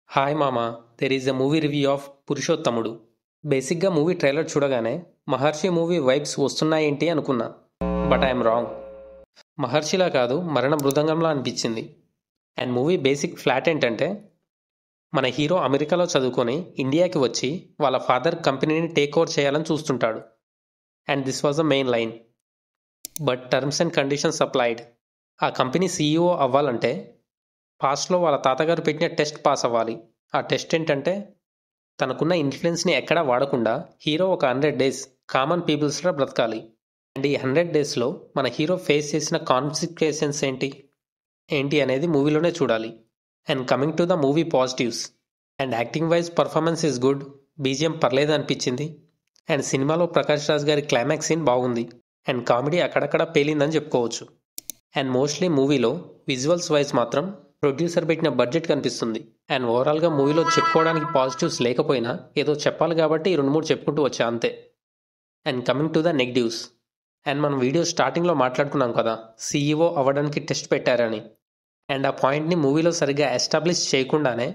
Hi మామా, there is a movie review of పురుషోత్తముడు. బేసిక్గా మూవీ ట్రైలర్ చూడగానే మహర్షి మూవీ వైబ్స్ వస్తున్నాయేంటి అనుకున్నా. But I'm wrong. మహర్షిలా కాదు, మరణ మృదంగంలా అనిపించింది. అండ్ మూవీ బేసిక్ ఫ్లాట్ ఏంటంటే, మన హీరో అమెరికాలో చదువుకొని ఇండియాకి వచ్చి వాళ్ళ ఫాదర్ కంపెనీని టేక్ ఓవర్ చేయాలని చూస్తుంటాడు. And this was the main line. But terms and conditions applied. ఆ కంపెనీ సీఈఓ అవ్వాలంటే పాస్ట్లో వాళ్ళ తాతగారు పెట్టిన టెస్ట్ పాస్ అవ్వాలి. ఆ టెస్ట్ ఏంటంటే, తనకున్న ఇన్ఫ్లుయెన్స్ని ఎక్కడా వాడకుండా హీరో ఒక 100 days కామన్ పీపుల్స్లో బ్రతకాలి. అండ్ ఈ 100 daysలో మన హీరో ఫేస్ చేసిన కాన్సిక్వెన్సెస్ ఏంటి అనేది మూవీలోనే చూడాలి. And coming to the movie positives, and acting wise performance is good. BGM పర్లేదు అనిపించింది. అండ్ సినిమాలో ప్రకాష్ రాజ్ గారి క్లైమాక్స్ సీన్ బాగుంది. అండ్ కామెడీ అక్కడక్కడ పేలిందని చెప్పుకోవచ్చు. అండ్ మోస్ట్లీ మూవీలో విజువల్స్ వైజ్ మాత్రం ప్రొడ్యూసర్ పెట్టిన బడ్జెట్ కనిపిస్తుంది. అండ్ ఓవరాల్గా మూవీలో చెప్పుకోవడానికి పాజిటివ్స్ లేకపోయినా ఏదో చెప్పాలి కాబట్టి 2-3 చెప్పుకుంటూ వచ్చా అంతే. And coming to the negatives, and మనం వీడియో స్టార్టింగ్లో మాట్లాడుకున్నాం కదా, సీఈఓ అవ్వడానికి టెస్ట్ పెట్టారని. అండ్ ఆ పాయింట్ని మూవీలో సరిగ్గా ఎస్టాబ్లిష్ చేయకుండానే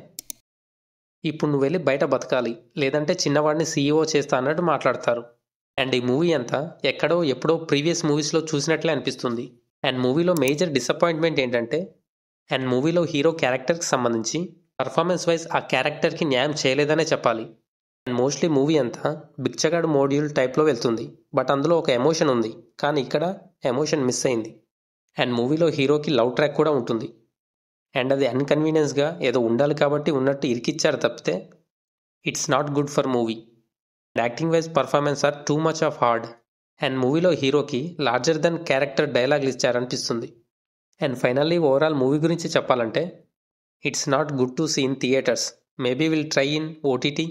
ఇప్పుడు నువ్వు వెళ్ళి బయట బతకాలి, లేదంటే చిన్నవాడిని సీఈఓ చేస్తా అన్నట్టు మాట్లాడతారు. అండ్ ఈ మూవీ అంతా ఎక్కడో ఎప్పుడో ప్రీవియస్ మూవీస్లో చూసినట్లే అనిపిస్తుంది. అండ్ మూవీలో మేజర్ డిసప్పాయింట్మెంట్ ఏంటంటే, అండ్ మూవీలో హీరో క్యారెక్టర్కి సంబంధించి పర్ఫార్మెన్స్ వైజ్ ఆ క్యారెక్టర్కి న్యాయం చేయలేదనే చెప్పాలి. అండ్ మోస్ట్లీ మూవీ అంతా బిచ్చగాడు మోడ్యూల్ టైప్లో వెళ్తుంది. బట్ అందులో ఒక ఎమోషన్ ఉంది, కానీ ఇక్కడ ఎమోషన్ మిస్ అయింది. అండ్ మూవీలో హీరోకి లవ్ ట్రాక్ కూడా ఉంటుంది. అండ్ అది అన్కన్వీనియన్స్గా ఏదో ఉండాలి కాబట్టి ఉన్నట్టు ఇరికిచ్చారు తప్పితే it's not good for movie. And acting wise performance are too much of hard. And మూవీలో హీరోకి లార్జర్ దెన్ క్యారెక్టర్ డైలాగులు ఇచ్చారనిపిస్తుంది. అండ్ ఫైనల్లీ ఓవరాల్ మూవీ గురించి చెప్పాలంటే, it's not good to see in theatres. Maybe will try in OTT.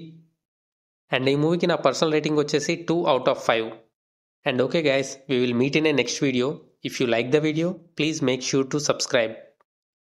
And ఈ మూవీకి నా personal rating వచ్చేసి 2 out of 5. And okay guys, we will meet in a next video. If you like the video, please make sure to subscribe.